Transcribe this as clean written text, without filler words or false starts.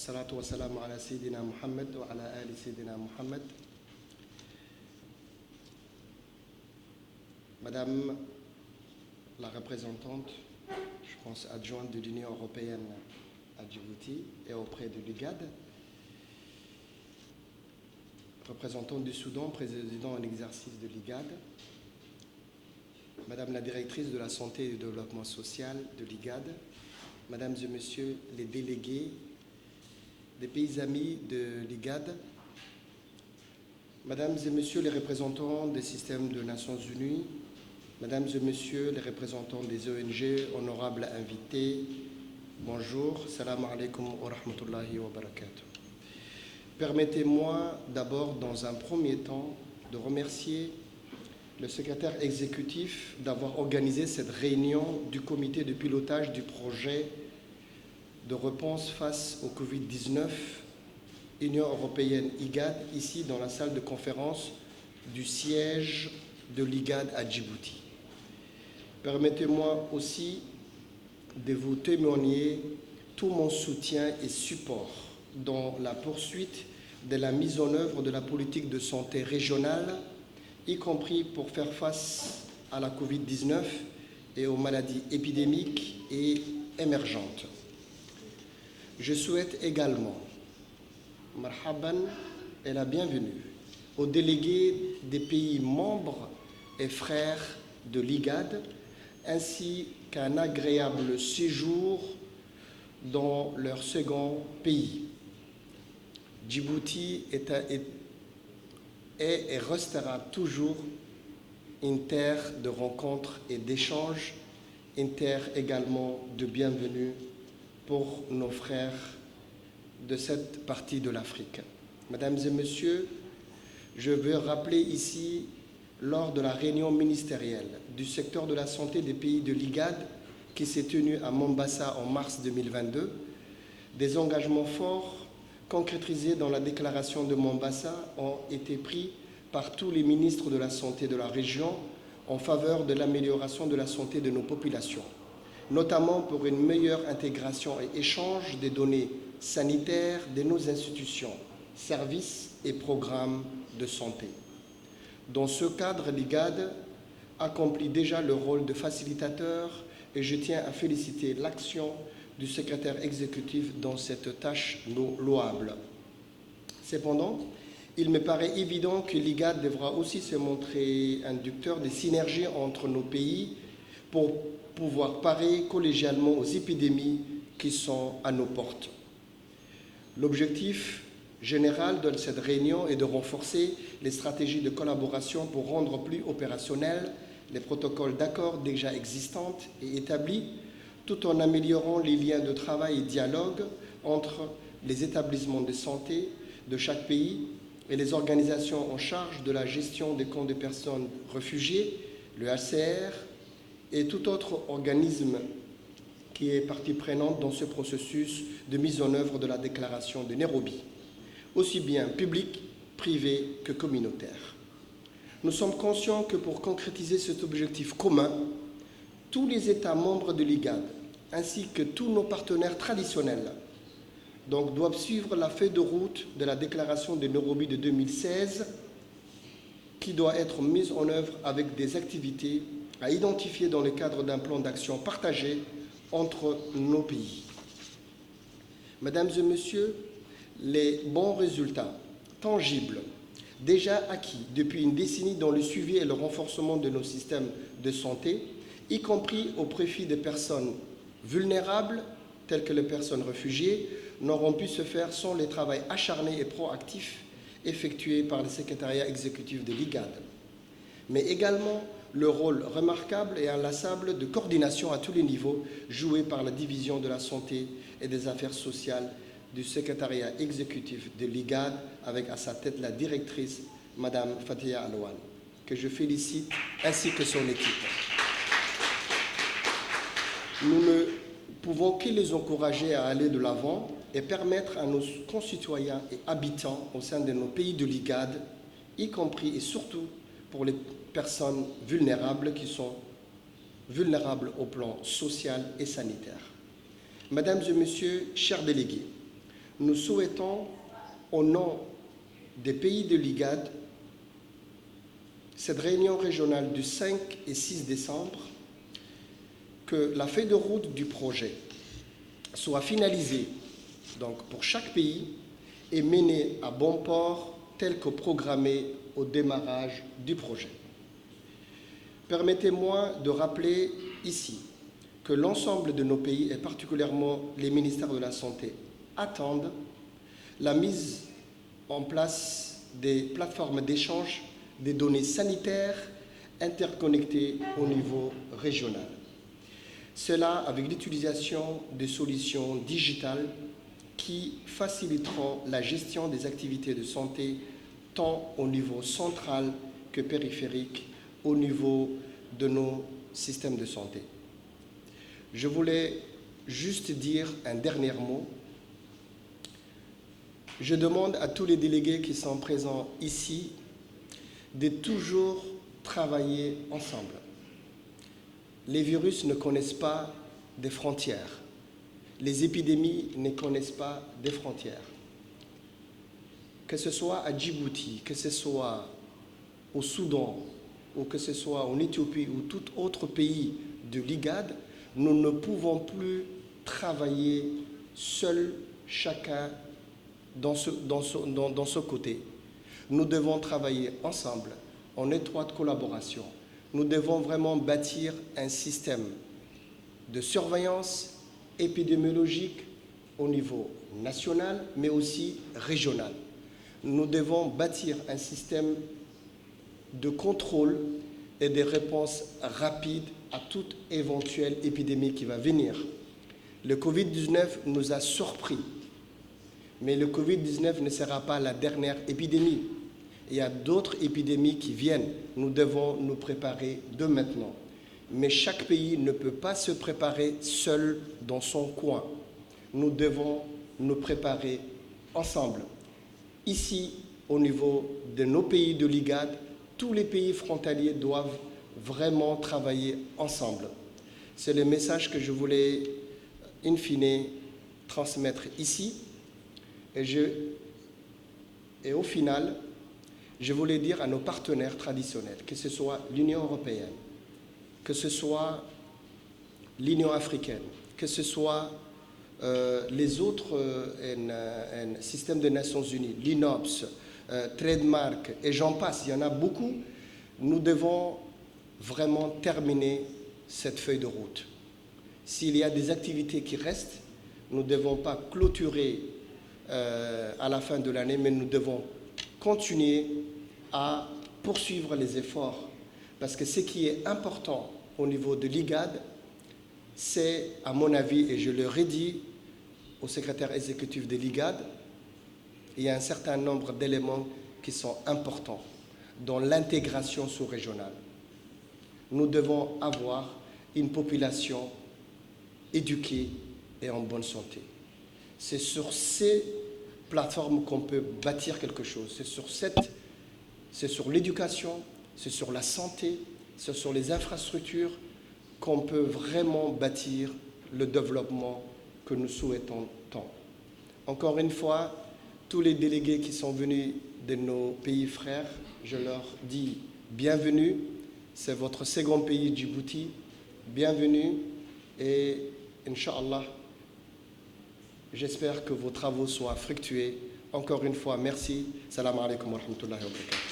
Assalatu wassalamu ala Sayyidina Muhammad wa ala ali Sayyidina Muhammad. Madame la représentante, je pense adjointe de l'Union européenne à Djibouti et auprès de l'IGAD, représentante du Soudan, président en exercice de l'IGAD, Madame la directrice de la santé et du développement social de l'IGAD, Mesdames et Messieurs les délégués des pays amis de l'IGAD, Mesdames et Messieurs les représentants des systèmes des Nations Unies, Mesdames et Messieurs les représentants des ONG, honorables invités, bonjour, salam alaikum wa rahmatullahi wa barakatuh. Permettez-moi d'abord, dans un premier temps, de remercier le secrétaire exécutif d'avoir organisé cette réunion du comité de pilotage du projet de réponse face au Covid-19, Union européenne IGAD, ici dans la salle de conférence du siège de l'IGAD à Djibouti. Permettez-moi aussi de vous témoigner tout mon soutien et support dans la poursuite de la mise en œuvre de la politique de santé régionale, y compris pour faire face à la Covid-19 et aux maladies épidémiques et émergentes. Je souhaite également marhaban et la bienvenue aux délégués des pays membres et frères de l'IGAD, ainsi qu'un agréable séjour dans leur second pays. Djibouti est et restera toujours une terre de rencontres et d'échanges, une terre également de bienvenue pour nos frères de cette partie de l'Afrique. Mesdames et Messieurs, je veux rappeler ici, lors de la réunion ministérielle du secteur de la santé des pays de l'IGAD qui s'est tenue à Mombasa en mars 2022, des engagements forts concrétisés dans la déclaration de Mombasa ont été pris par tous les ministres de la santé de la région en faveur de l'amélioration de la santé de nos populations, notamment pour une meilleure intégration et échange des données sanitaires de nos institutions, services et programmes de santé. Dans ce cadre, l'IGAD accomplit déjà le rôle de facilitateur et je tiens à féliciter l'action du secrétaire exécutif dans cette tâche louable. Cependant, il me paraît évident que l'IGAD devra aussi se montrer inducteur des synergies entre nos pays pour pouvoir parer collégialement aux épidémies qui sont à nos portes. L'objectif général de cette réunion est de renforcer les stratégies de collaboration pour rendre plus opérationnels les protocoles d'accord déjà existants et établis, tout en améliorant les liens de travail et dialogue entre les établissements de santé de chaque pays et les organisations en charge de la gestion des camps de personnes réfugiées, le HCR, et tout autre organisme qui est partie prenante dans ce processus de mise en œuvre de la déclaration de Nairobi, aussi bien public, privé que communautaire. Nous sommes conscients que pour concrétiser cet objectif commun, tous les États membres de l'IGAD, ainsi que tous nos partenaires traditionnels, donc, doivent suivre la feuille de route de la déclaration de Nairobi de 2016, qui doit être mise en œuvre avec des activités à identifier dans le cadre d'un plan d'action partagé entre nos pays. Mesdames et Messieurs, les bons résultats tangibles déjà acquis depuis une décennie dans le suivi et le renforcement de nos systèmes de santé, y compris au profit des personnes vulnérables, telles que les personnes réfugiées, n'auront pu se faire sans le travail acharné et proactif effectué par le secrétariat exécutif de l'IGAD, mais également le rôle remarquable et inlassable de coordination à tous les niveaux joué par la division de la santé et des affaires sociales du secrétariat exécutif de l'IGAD, avec à sa tête la directrice, Madame Fatia Alouane, que je félicite, ainsi que son équipe. Nous ne pouvons que les encourager à aller de l'avant et permettre à nos concitoyens et habitants au sein de nos pays de l'IGAD, y compris et surtout pour les personnes vulnérables qui sont vulnérables au plan social et sanitaire. Mesdames et Messieurs, chers délégués, nous souhaitons, au nom des pays de l'IGAD, cette réunion régionale du 5 et 6 décembre, que la feuille de route du projet soit finalisée donc, pour chaque pays et menée à bon port tel que programmé au démarrage du projet. Permettez-moi de rappeler ici que l'ensemble de nos pays, et particulièrement les ministères de la Santé, attendent la mise en place des plateformes d'échange des données sanitaires interconnectées au niveau régional. Cela avec l'utilisation de solutions digitales qui faciliteront la gestion des activités de santé tant au niveau central que périphérique, au niveau de nos systèmes de santé. Je voulais juste dire un dernier mot. Je demande à tous les délégués qui sont présents ici de toujours travailler ensemble. Les virus ne connaissent pas des frontières. Les épidémies ne connaissent pas des frontières. Que ce soit à Djibouti, que ce soit au Soudan, ou que ce soit en Éthiopie ou tout autre pays de l'IGAD, nous ne pouvons plus travailler seuls, chacun dans ce côté. Nous devons travailler ensemble, en étroite collaboration. Nous devons vraiment bâtir un système de surveillance épidémiologique au niveau national, mais aussi régional. Nous devons bâtir un système de contrôle et de réponses rapides à toute éventuelle épidémie qui va venir. Le Covid-19 nous a surpris, mais le Covid-19 ne sera pas la dernière épidémie. Il y a d'autres épidémies qui viennent. Nous devons nous préparer de maintenant. Mais chaque pays ne peut pas se préparer seul dans son coin. Nous devons nous préparer ensemble. Ici, au niveau de nos pays de l'IGAD, tous les pays frontaliers doivent vraiment travailler ensemble. C'est le message que je voulais, in fine, transmettre ici. Et au final, je voulais dire à nos partenaires traditionnels, que ce soit l'Union européenne, que ce soit l'Union africaine, que ce soit les autres systèmes des Nations Unies, l'INOPS, Trademark, et j'en passe, il y en a beaucoup, nous devons vraiment terminer cette feuille de route. S'il y a des activités qui restent, nous ne devons pas clôturer à la fin de l'année, mais nous devons continuer à poursuivre les efforts. Parce que ce qui est important au niveau de l'IGAD, c'est, à mon avis, et je le redis au secrétaire exécutif de l'IGAD, il y a un certain nombre d'éléments qui sont importants dans l'intégration sous-régionale. Nous devons avoir une population éduquée et en bonne santé. C'est sur ces plateformes qu'on peut bâtir quelque chose. C'est sur l'éducation, c'est sur la santé, c'est sur les infrastructures qu'on peut vraiment bâtir le développement que nous souhaitons tant. Encore une fois, tous les délégués qui sont venus de nos pays frères, je leur dis bienvenue. C'est votre second pays, Djibouti. Bienvenue et Inch'Allah, j'espère que vos travaux soient fructueux. Encore une fois, merci. Salam alaikum wa rahmatullahi wa barakatuh.